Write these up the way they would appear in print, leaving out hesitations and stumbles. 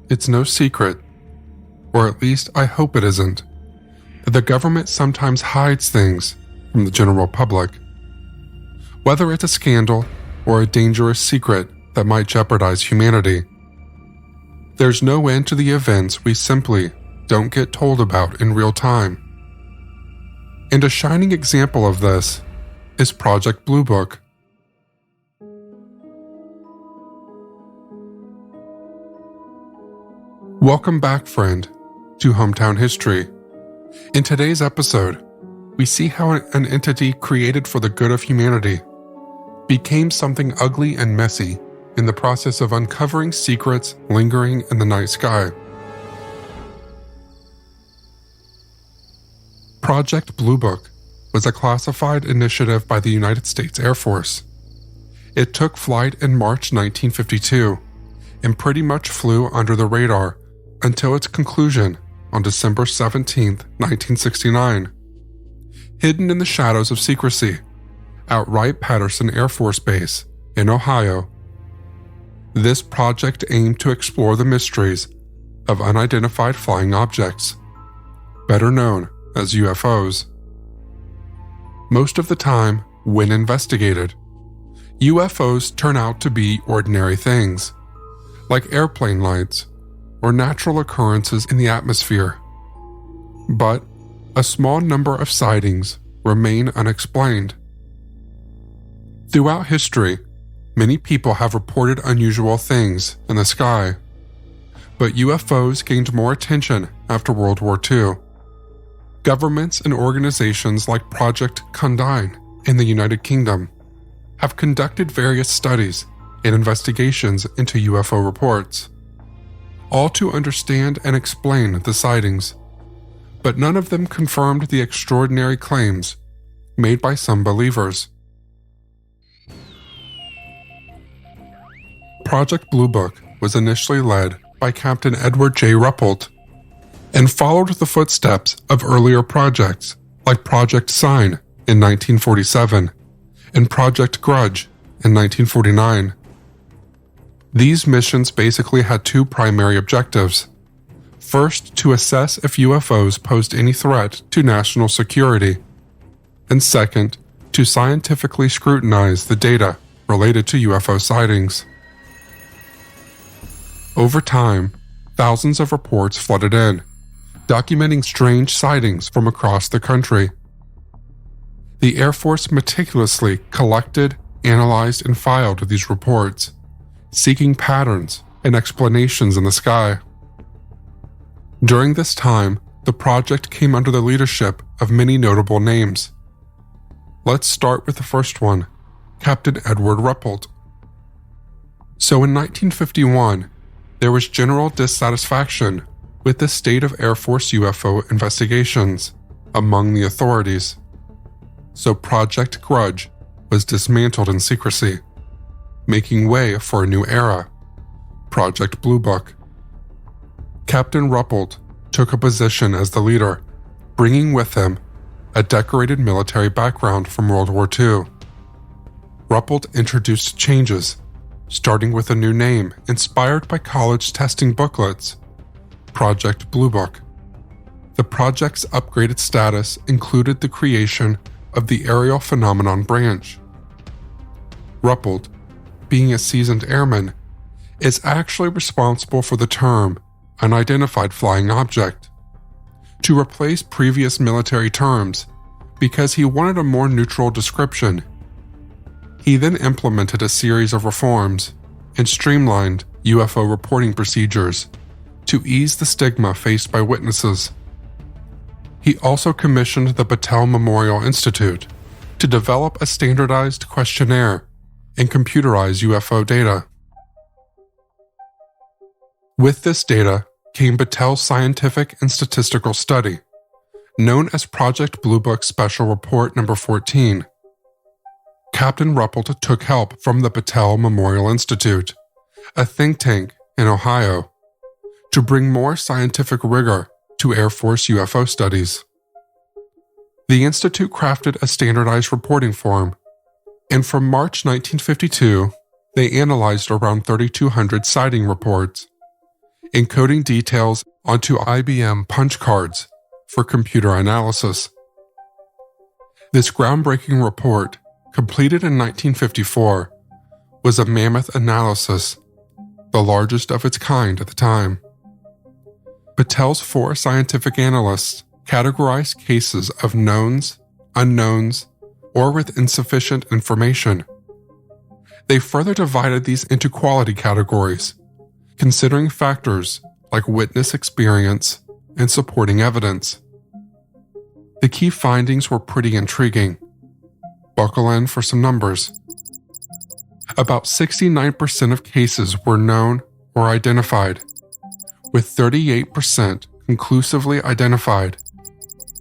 It's no secret, or at least I hope it isn't, that the government sometimes hides things from the general public. Whether it's a scandal or a dangerous secret that might jeopardize humanity, there's no end to the events we simply don't get told about in real time. And a shining example of this is Project Blue Book. Welcome back, friend, to Hometown History. In today's episode, we see how an entity created for the good of humanity became something ugly and messy in the process of uncovering secrets lingering in the night sky. Project Blue Book was a classified initiative by the United States Air Force. It took flight in March 1952 and pretty much flew under the radar until its conclusion on December 17, 1969. Hidden in the shadows of secrecy at Wright-Patterson Air Force Base in Ohio, this project aimed to explore the mysteries of unidentified flying objects, better known as UFOs. Most of the time, when investigated, UFOs turn out to be ordinary things, like airplane lights or natural occurrences in the atmosphere. But a small number of sightings remain unexplained. Throughout history, many people have reported unusual things in the sky, but UFOs gained more attention after World War II. Governments and organizations like Project Condign in the United Kingdom have conducted various studies and investigations into UFO reports, all to understand and explain the sightings, but none of them confirmed the extraordinary claims made by some believers. Project Blue Book was initially led by Captain Edward J. Ruppelt and followed the footsteps of earlier projects like Project Sign in 1947 and Project Grudge in 1949. These missions basically had two primary objectives. First, to assess if UFOs posed any threat to national security, and second, to scientifically scrutinize the data related to UFO sightings. Over time, thousands of reports flooded in, documenting strange sightings from across the country. The Air Force meticulously collected, analyzed, and filed these reports, seeking patterns and explanations in the sky. During this time, the project came under the leadership of many notable names. Let's start with the first one, Captain Edward Ruppelt. So in 1951, there was general dissatisfaction with the state of Air Force UFO investigations among the authorities. So Project Grudge was dismantled in secrecy, making way for a new era, Project Blue Book. Captain Ruppelt took a position as the leader, bringing with him a decorated military background from World War II. Ruppelt introduced changes, starting with a new name inspired by college testing booklets, Project Blue Book. The project's upgraded status included the creation of the Aerial Phenomenon Branch. Ruppelt, being a seasoned airman, is actually responsible for the term unidentified flying object, to replace previous military terms because he wanted a more neutral description. He then implemented a series of reforms and streamlined UFO reporting procedures to ease the stigma faced by witnesses. He also commissioned the Battelle Memorial Institute to develop a standardized questionnaire and computerize UFO data. With this data came Battelle's scientific and statistical study, known as Project Blue Book Special Report No. 14. Captain Ruppelt took help from the Battelle Memorial Institute, a think tank in Ohio, to bring more scientific rigor to Air Force UFO studies. The Institute crafted a standardized reporting form, and from March 1952, they analyzed around 3,200 sighting reports encoding details onto IBM punch cards for computer analysis. This groundbreaking report, completed in 1954, was a mammoth analysis, the largest of its kind at the time. Patel's 4 scientific analysts categorized cases of knowns, unknowns, or with insufficient information. They further divided these into quality categories, considering factors like witness experience and supporting evidence. The key findings were pretty intriguing. Buckle in for some numbers. About 69% of cases were known or identified, with 38% conclusively identified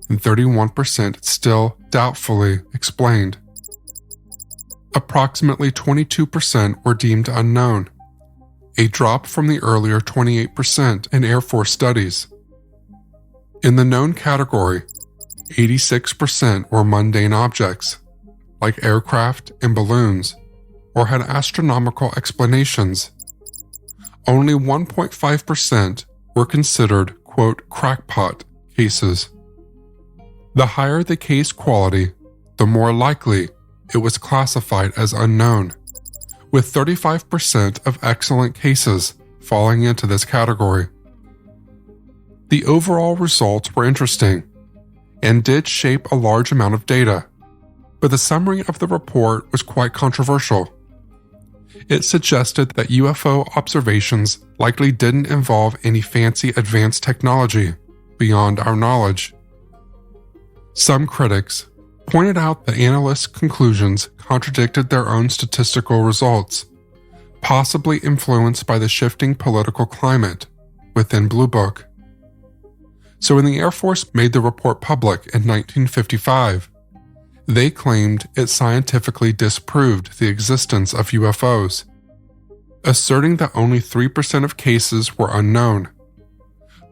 and 31% still doubtfully explained. Approximately 22% were deemed unknown, a drop from the earlier 28% in Air Force studies. In the known category, 86% were mundane objects, like aircraft and balloons, or had astronomical explanations. Only 1.5% were considered, quote, crackpot cases. The higher the case quality, the more likely it was classified as unknown, with 35% of excellent cases falling into this category. The overall results were interesting and did shape a large amount of data, but the summary of the report was quite controversial. It suggested that UFO observations likely didn't involve any fancy advanced technology beyond our knowledge. Some critics pointed out that analysts' conclusions contradicted their own statistical results, possibly influenced by the shifting political climate within Blue Book. So when the Air Force made the report public in 1955, they claimed it scientifically disproved the existence of UFOs, asserting that only 3% of cases were unknown.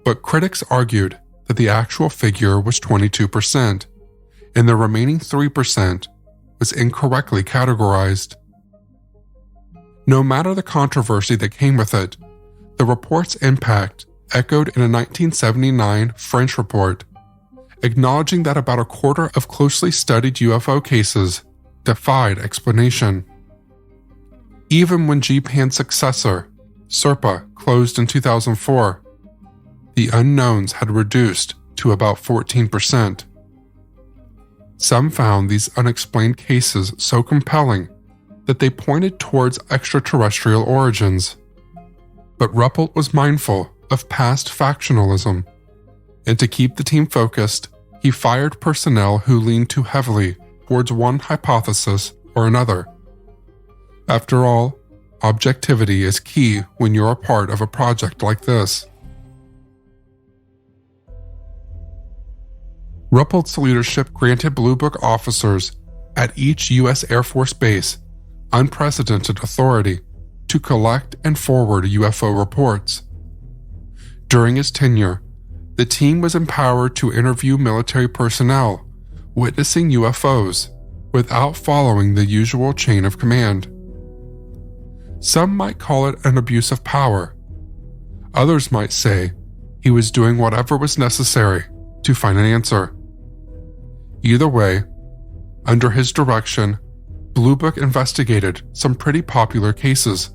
But critics argued that the actual figure was 22%, and the remaining 3% was incorrectly categorized. No matter the controversy that came with it, the report's impact echoed in a 1979 French report, acknowledging that about a quarter of closely studied UFO cases defied explanation. Even when GPAN's successor, SERPA, closed in 2004, the unknowns had reduced to about 14%. Some found these unexplained cases so compelling that they pointed towards extraterrestrial origins. But Ruppelt was mindful of past factionalism, and to keep the team focused, he fired personnel who leaned too heavily towards one hypothesis or another. After all, objectivity is key when you're a part of a project like this. Ruppelt's leadership granted Blue Book officers at each U.S. Air Force Base unprecedented authority to collect and forward UFO reports. During his tenure, the team was empowered to interview military personnel witnessing UFOs without following the usual chain of command. Some might call it an abuse of power. Others might say he was doing whatever was necessary to find an answer. Either way, under his direction, Blue Book investigated some pretty popular cases,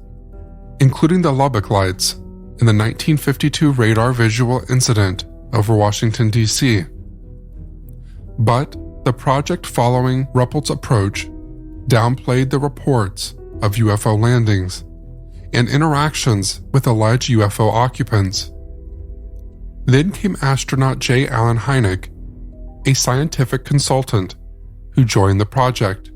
including the Lubbock Lights and the 1952 radar visual incident over Washington, D.C. But the project following Ruppelt's approach downplayed the reports of UFO landings and interactions with alleged UFO occupants. Then came astronaut J. Allen Hynek, a scientific consultant who joined the project,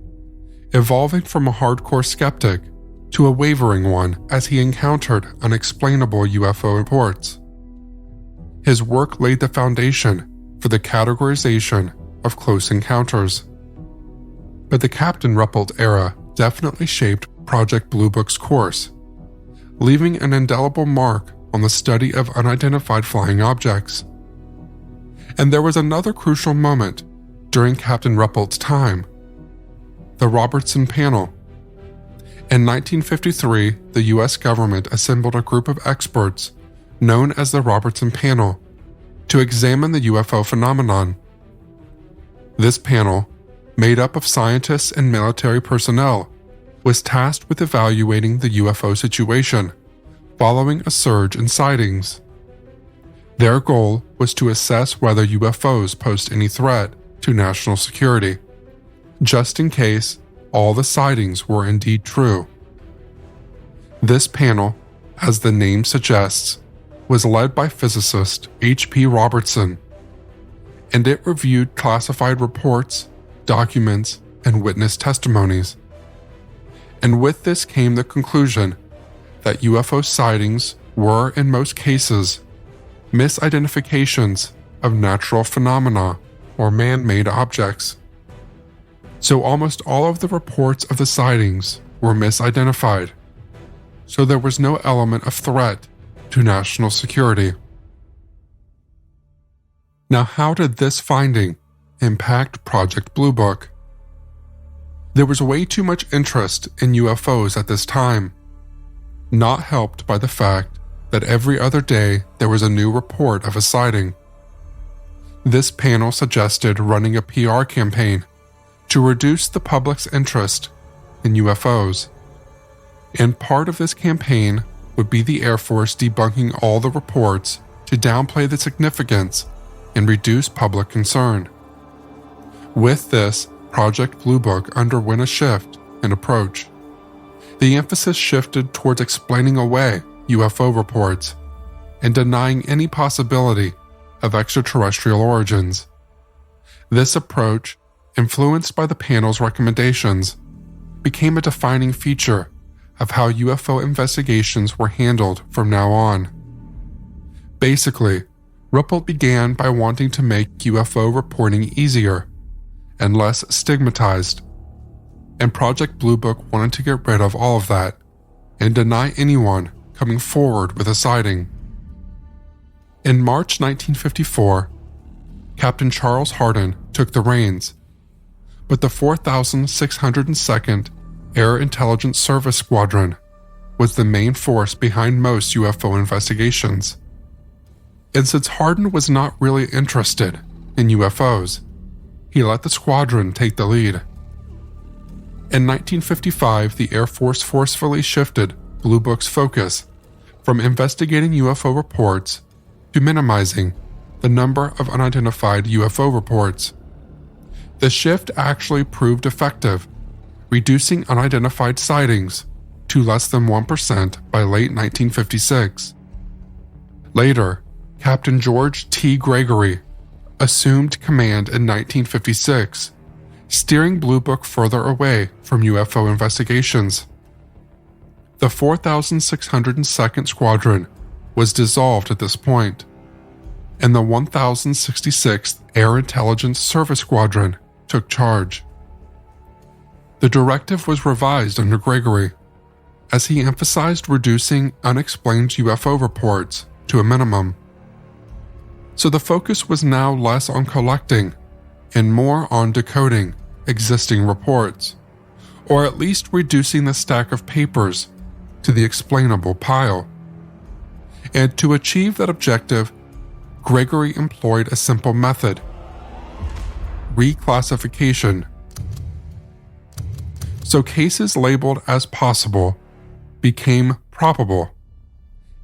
evolving from a hardcore skeptic to a wavering one as he encountered unexplainable UFO reports. His work laid the foundation for the categorization of close encounters. But the Captain Ruppelt era definitely shaped Project Blue Book's course, leaving an indelible mark on the study of unidentified flying objects. And there was another crucial moment during Captain Ruppelt's time: the Robertson Panel. In 1953, the U.S. government assembled a group of experts known as the Robertson Panel, to examine the UFO phenomenon. This panel, made up of scientists and military personnel, was tasked with evaluating the UFO situation following a surge in sightings. Their goal was to assess whether UFOs posed any threat to national security, just in case all the sightings were indeed true. This panel, as the name suggests, was led by physicist H.P. Robertson, and it reviewed classified reports, documents, and witness testimonies. And with this came the conclusion that UFO sightings were, in most cases, misidentifications of natural phenomena or man-made objects. So almost all of the reports of the sightings were misidentified, so there was no element of threat to national security. Now, how did this finding impact Project Blue Book? There was way too much interest in UFOs at this time, not helped by the fact that every other day there was a new report of a sighting. This panel suggested running a PR campaign to reduce the public's interest in UFOs, and part of this campaign would be the Air Force debunking all the reports to downplay the significance and reduce public concern. With this, Project Blue Book underwent a shift in approach. The emphasis shifted towards explaining away UFO reports and denying any possibility of extraterrestrial origins. This approach, influenced by the panel's recommendations, became a defining feature of how UFO investigations were handled from now on. Basically, Ruppelt began by wanting to make UFO reporting easier and less stigmatized, and Project Blue Book wanted to get rid of all of that and deny anyone coming forward with a sighting. In March 1954, Captain Charles Hardin took the reins, but the 4,602nd Air Intelligence Service Squadron was the main force behind most UFO investigations. And since Hardin was not really interested in UFOs, he let the squadron take the lead. In 1955, the Air Force forcefully shifted Blue Book's focus from investigating UFO reports to minimizing the number of unidentified UFO reports. The shift actually proved effective, reducing unidentified sightings to less than 1% by late 1956. Later, Captain George T. Gregory assumed command in 1956, steering Blue Book further away from UFO investigations. The 4,602nd Squadron was dissolved at this point, and the 1,066th Air Intelligence Service Squadron took charge. The directive was revised under Gregory, as he emphasized reducing unexplained UFO reports to a minimum. So the focus was now less on collecting and more on decoding existing reports, or at least reducing the stack of papers to the explainable pile. And to achieve that objective, Gregory employed a simple method: reclassification. So cases labeled as possible became probable,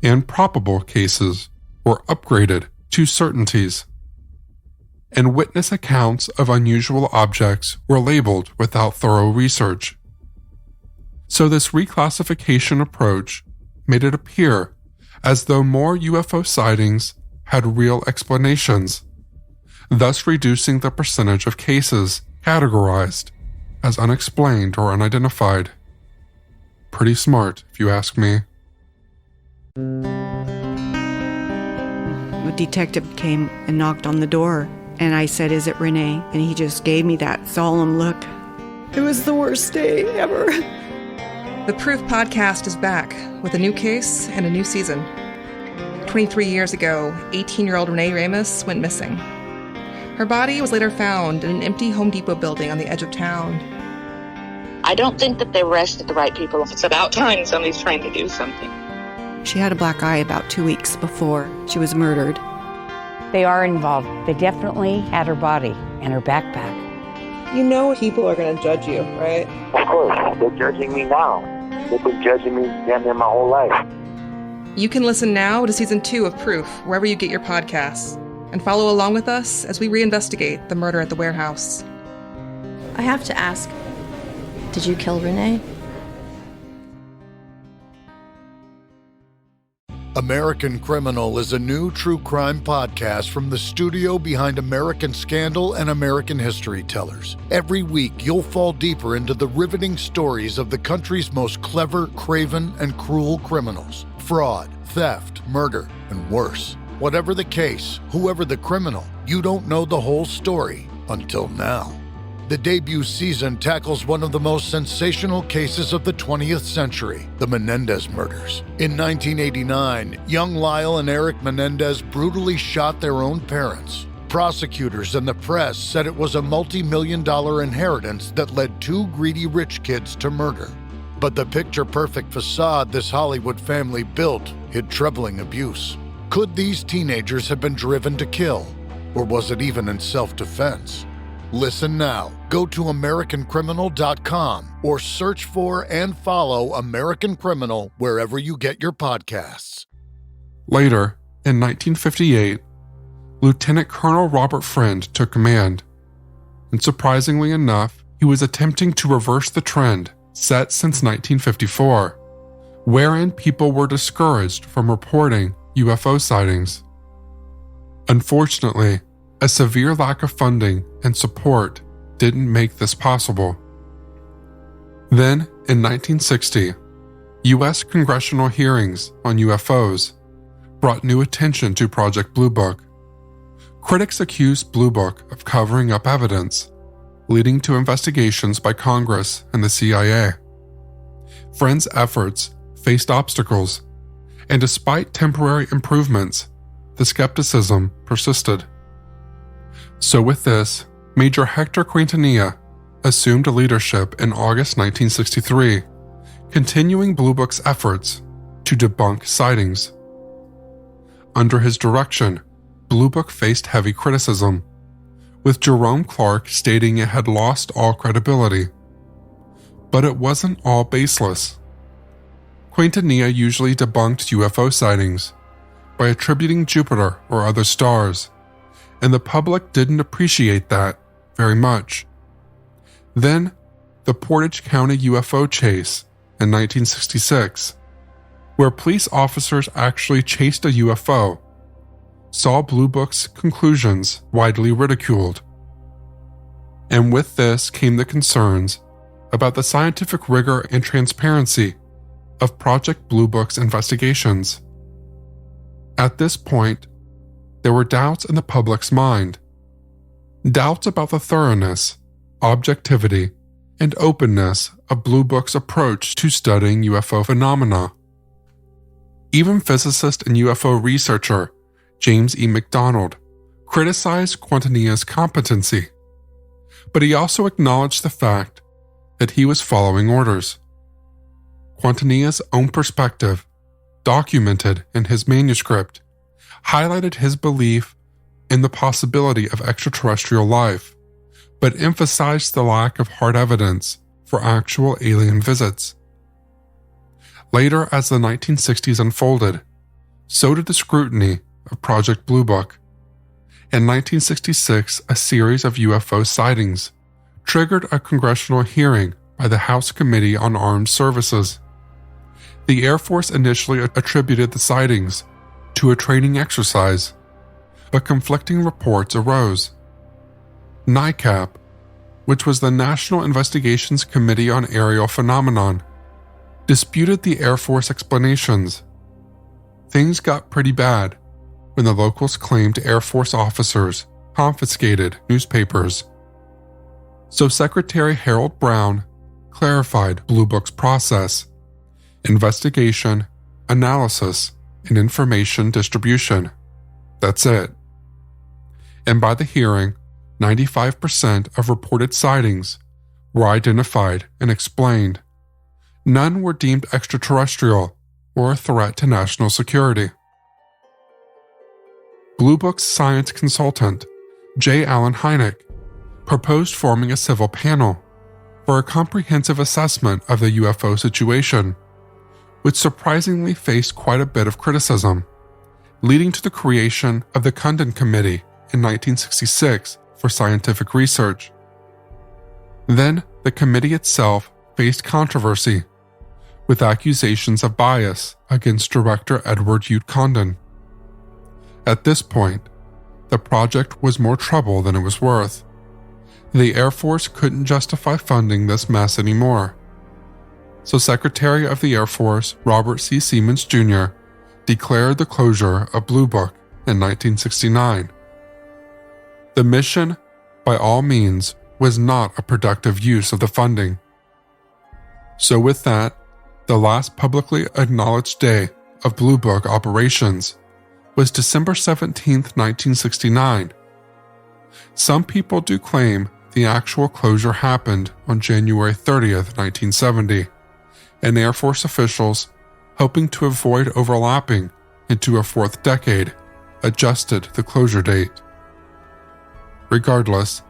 and probable cases were upgraded to certainties. And witness accounts of unusual objects were labeled without thorough research. So this reclassification approach made it appear as though more UFO sightings had real explanations, thus reducing the percentage of cases categorized as unexplained or unidentified. Pretty smart, if you ask me. A detective came and knocked on the door, and I said, "Is it Renee?" And he just gave me that solemn look. It was the worst day ever. The Proof podcast is back with a new case and a new season. 23 years ago, 18-year-old Renee Ramos went missing. Her body was later found in an empty Home Depot building on the edge of town. I don't think that they arrested the right people. It's about time somebody's trying to do something. She had a black eye about 2 weeks before she was murdered. They are involved. They definitely had her body and her backpack. You know people are going to judge you, right? Of course. They're judging me now. They've been judging me damn near my whole life. You can listen now to Season 2 of Proof, wherever you get your podcasts, and follow along with us as we reinvestigate the murder at the warehouse. I have to ask, did you kill Renee? American Criminal is a new true crime podcast from the studio behind American Scandal and American History Tellers. Every week, you'll fall deeper into the riveting stories of the country's most clever, craven, and cruel criminals. Fraud, theft, murder, and worse. Whatever the case, whoever the criminal, you don't know the whole story until now. The debut season tackles one of the most sensational cases of the 20th century, the Menendez murders. In 1989, young Lyle and Eric Menendez brutally shot their own parents. Prosecutors and the press said it was a multi-million-dollar inheritance that led two greedy rich kids to murder. But the picture-perfect facade this Hollywood family built hid troubling abuse. Could these teenagers have been driven to kill? Or was it even in self-defense? Listen now. Go to AmericanCriminal.com or search for and follow American Criminal wherever you get your podcasts. Later, in 1958, Lieutenant Colonel Robert Friend took command. And surprisingly enough, he was attempting to reverse the trend set since 1954, wherein people were discouraged from reporting UFO sightings. Unfortunately, a severe lack of funding and support didn't make this possible. Then, in 1960, U.S. congressional hearings on UFOs brought new attention to Project Blue Book. Critics accused Blue Book of covering up evidence, leading to investigations by Congress and the CIA. Friend's efforts faced obstacles, and despite temporary improvements, the skepticism persisted. So with this, Major Hector Quintanilla assumed leadership in August 1963, continuing Blue Book's efforts to debunk sightings. Under his direction, Blue Book faced heavy criticism, with Jerome Clark stating it had lost all credibility. But it wasn't all baseless. Quintanilla usually debunked UFO sightings by attributing Jupiter or other stars, and the public didn't appreciate that very much. Then, the Portage County UFO chase in 1966, where police officers actually chased a UFO, saw Blue Book's conclusions widely ridiculed. And with this came the concerns about the scientific rigor and transparency of Project Blue Book's investigations. At this point, there were doubts in the public's mind. Doubts about the thoroughness, objectivity, and openness of Blue Book's approach to studying UFO phenomena. Even physicist and UFO researcher James E. McDonald criticized Quintanilla's competency, but he also acknowledged the fact that he was following orders. Quintanilla's own perspective, documented in his manuscript, highlighted his belief in the possibility of extraterrestrial life, but emphasized the lack of hard evidence for actual alien visits. Later, as the 1960s unfolded, so did the scrutiny of Project Blue Book. In 1966, a series of UFO sightings triggered a congressional hearing by the House Committee on Armed Services. The Air Force initially attributed the sightings to a training exercise, but conflicting reports arose. NICAP, which was the National Investigations Committee on Aerial Phenomenon, disputed the Air Force explanations. Things got pretty bad when the locals claimed Air Force officers confiscated newspapers. So Secretary Harold Brown clarified Blue Book's process: investigation, analysis, and information distribution. That's it. And by the hearing, 95% of reported sightings were identified and explained. None were deemed extraterrestrial or a threat to national security. Blue Book's science consultant, J. Allen Hynek, proposed forming a civil panel for a comprehensive assessment of the UFO situation, which surprisingly faced quite a bit of criticism, leading to the creation of the Condon Committee in 1966 for scientific research. Then, the committee itself faced controversy, with accusations of bias against director Edward U. Condon. At this point, the project was more trouble than it was worth. The Air Force couldn't justify funding this mess anymore. So Secretary of the Air Force Robert C. Siemens Jr. declared the closure of Blue Book in 1969. The mission, by all means, was not a productive use of the funding. So with that, the last publicly acknowledged day of Blue Book operations was December 17, 1969. Some people do claim the actual closure happened on January 30, 1970, and Air Force officials, hoping to avoid overlapping into a fourth decade, adjusted the closure date. Regardless,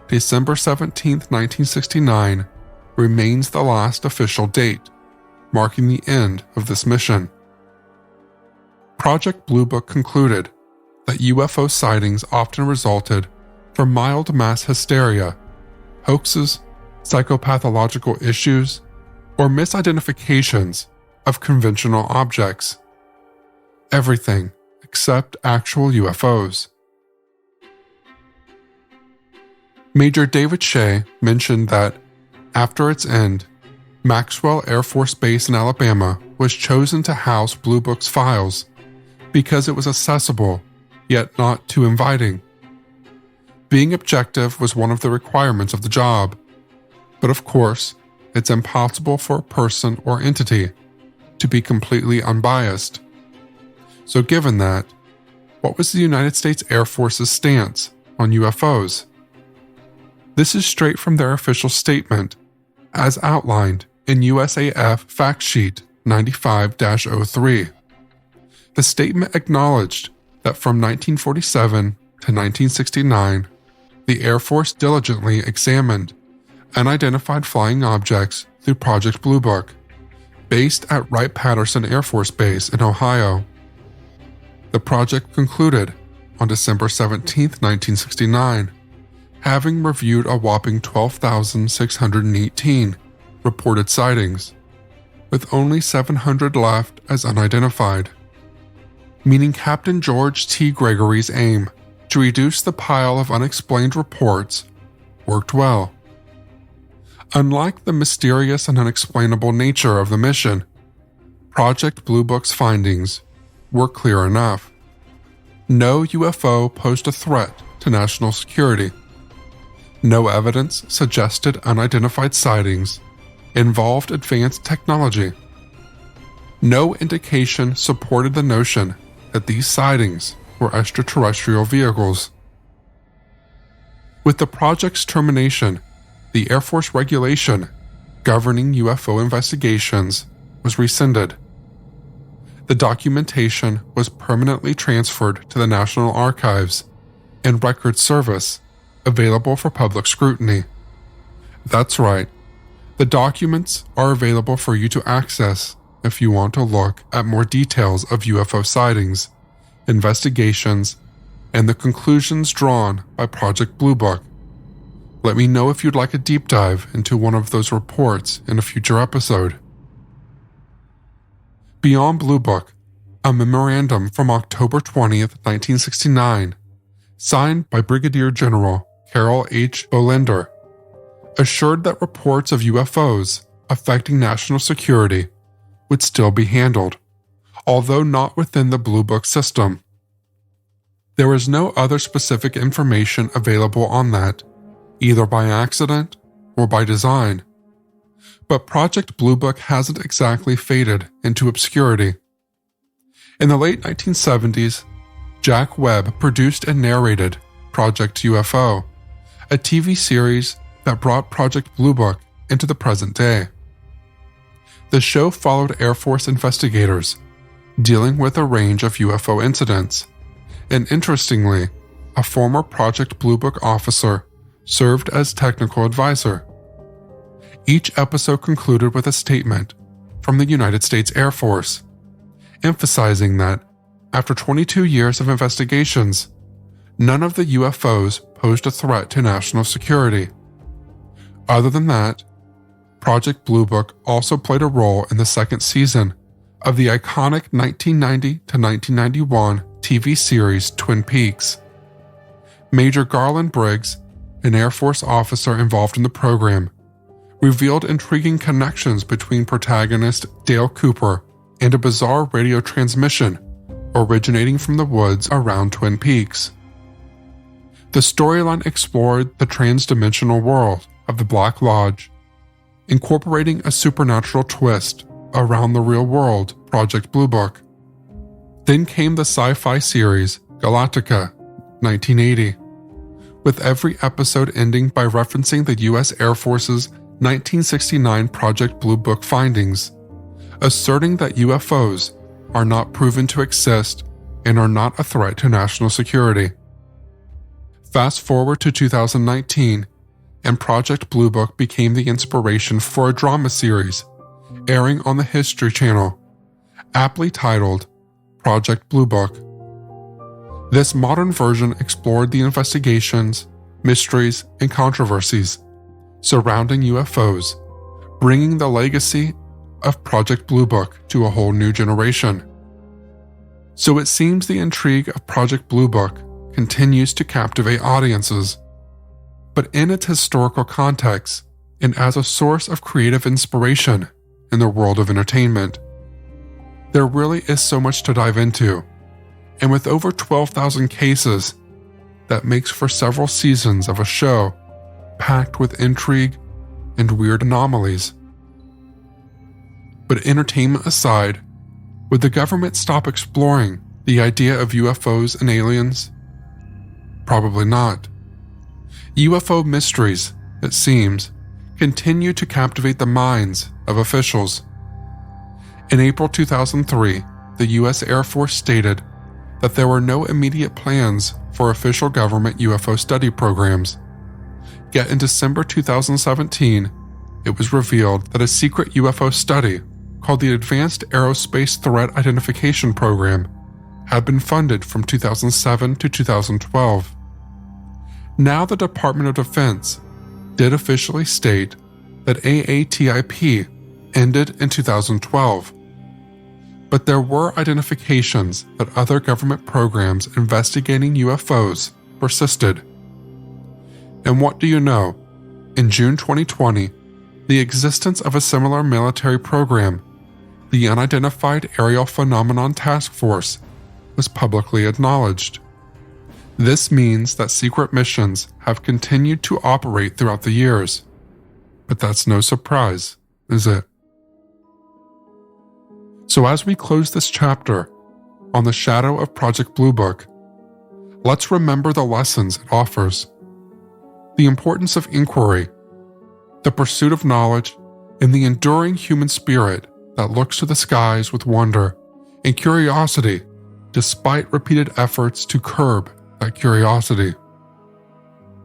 December 17, 1969 remains the last official date, marking the end of this mission. Project Blue Book concluded that UFO sightings often resulted from mild mass hysteria, hoaxes, psychopathological issues, or misidentifications of conventional objects. Everything except actual UFOs. Major David Shea mentioned that, after its end, Maxwell Air Force Base in Alabama was chosen to house Blue Book's files because it was accessible, yet not too inviting. Being objective was one of the requirements of the job, but of course, it's impossible for a person or entity to be completely unbiased. So given that, what was the United States Air Force's stance on UFOs? This is straight from their official statement, as outlined in USAF Fact Sheet 95-03. The statement acknowledged that from 1947 to 1969, the Air Force diligently examined unidentified flying objects through Project Blue Book, based at Wright-Patterson Air Force Base in Ohio. The project concluded on December 17, 1969, having reviewed a whopping 12,618 reported sightings, with only 700 left as unidentified, meaning Captain George T. Gregory's aim to reduce the pile of unexplained reports worked well. Unlike the mysterious and unexplainable nature of the mission, Project Blue Book's findings were clear enough. No UFO posed a threat to national security. No evidence suggested unidentified sightings involved advanced technology. No indication supported the notion that these sightings were extraterrestrial vehicles. With the project's termination, the Air Force regulation governing UFO investigations was rescinded. The documentation was permanently transferred to the National Archives and Records Service, available for public scrutiny. That's right, the documents are available for you to access if you want to look at more details of UFO sightings, investigations, and the conclusions drawn by Project Blue Book. Let me know if you'd like a deep dive into one of those reports in a future episode. Beyond Blue Book, a memorandum from October 20th, 1969, signed by Brigadier General Carol H. Bolender, assured that reports of UFOs affecting national security would still be handled, although not within the Blue Book system. There was no other specific information available on that, either by accident or by design. But Project Blue Book hasn't exactly faded into obscurity. In the late 1970s, Jack Webb produced and narrated Project UFO, a TV series that brought Project Blue Book into the present day. The show followed Air Force investigators dealing with a range of UFO incidents, and interestingly, a former Project Blue Book officer served as technical advisor. Each episode concluded with a statement from the United States Air Force, emphasizing that, after 22 years of investigations, none of the UFOs posed a threat to national security. Other than that, Project Blue Book also played a role in the second season of the iconic 1990 to 1991 TV series Twin Peaks. Major Garland Briggs, an Air Force officer involved in the program, revealed intriguing connections between protagonist Dale Cooper and a bizarre radio transmission originating from the woods around Twin Peaks. The storyline explored the trans-dimensional world of the Black Lodge, incorporating a supernatural twist around the real-world Project Blue Book. Then came the sci-fi series Galactica, 1980, with every episode ending by referencing the U.S. Air Force's 1969 Project Blue Book findings, asserting that UFOs are not proven to exist and are not a threat to national security. Fast forward to 2019, and Project Blue Book became the inspiration for a drama series airing on the History Channel, aptly titled Project Blue Book. This modern version explored the investigations, mysteries, and controversies surrounding UFOs, bringing the legacy of Project Blue Book to a whole new generation. So it seems the intrigue of Project Blue Book continues to captivate audiences, but in its historical context and as a source of creative inspiration in the world of entertainment. There really is so much to dive into, and with over 12,000 cases, that makes for several seasons of a show packed with intrigue and weird anomalies. But entertainment aside, would the government stop exploring the idea of UFOs and aliens? Probably not. UFO mysteries, it seems, continue to captivate the minds of officials. In April 2003, the U.S. Air Force stated that there were no immediate plans for official government UFO study programs. Yet in December 2017, it was revealed that a secret UFO study called the Advanced Aerospace Threat Identification Program had been funded from 2007 to 2012. Now the Department of Defense did officially state that AATIP ended in 2012, but there were identifications that other government programs investigating UFOs persisted. And what do you know? In June 2020, the existence of a similar military program, the Unidentified Aerial Phenomenon Task Force, was publicly acknowledged. This means that secret missions have continued to operate throughout the years. But that's no surprise, is it? So as we close this chapter on the shadow of Project Blue Book, let's remember the lessons it offers. The importance of inquiry, the pursuit of knowledge, and the enduring human spirit that looks to the skies with wonder and curiosity despite repeated efforts to curb that curiosity.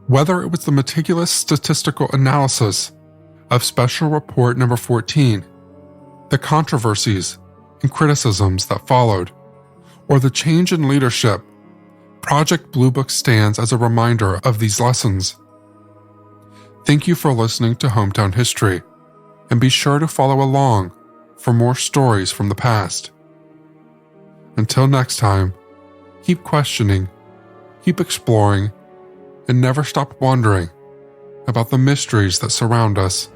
Whether it was the meticulous statistical analysis of Special Report Number 14, the controversies and criticisms that followed, or the change in leadership, Project Blue Book stands as a reminder of these lessons. Thank you for listening to Hometown History, and be sure to follow along for more stories from the past. Until next time, keep questioning, keep exploring, and never stop wondering about the mysteries that surround us.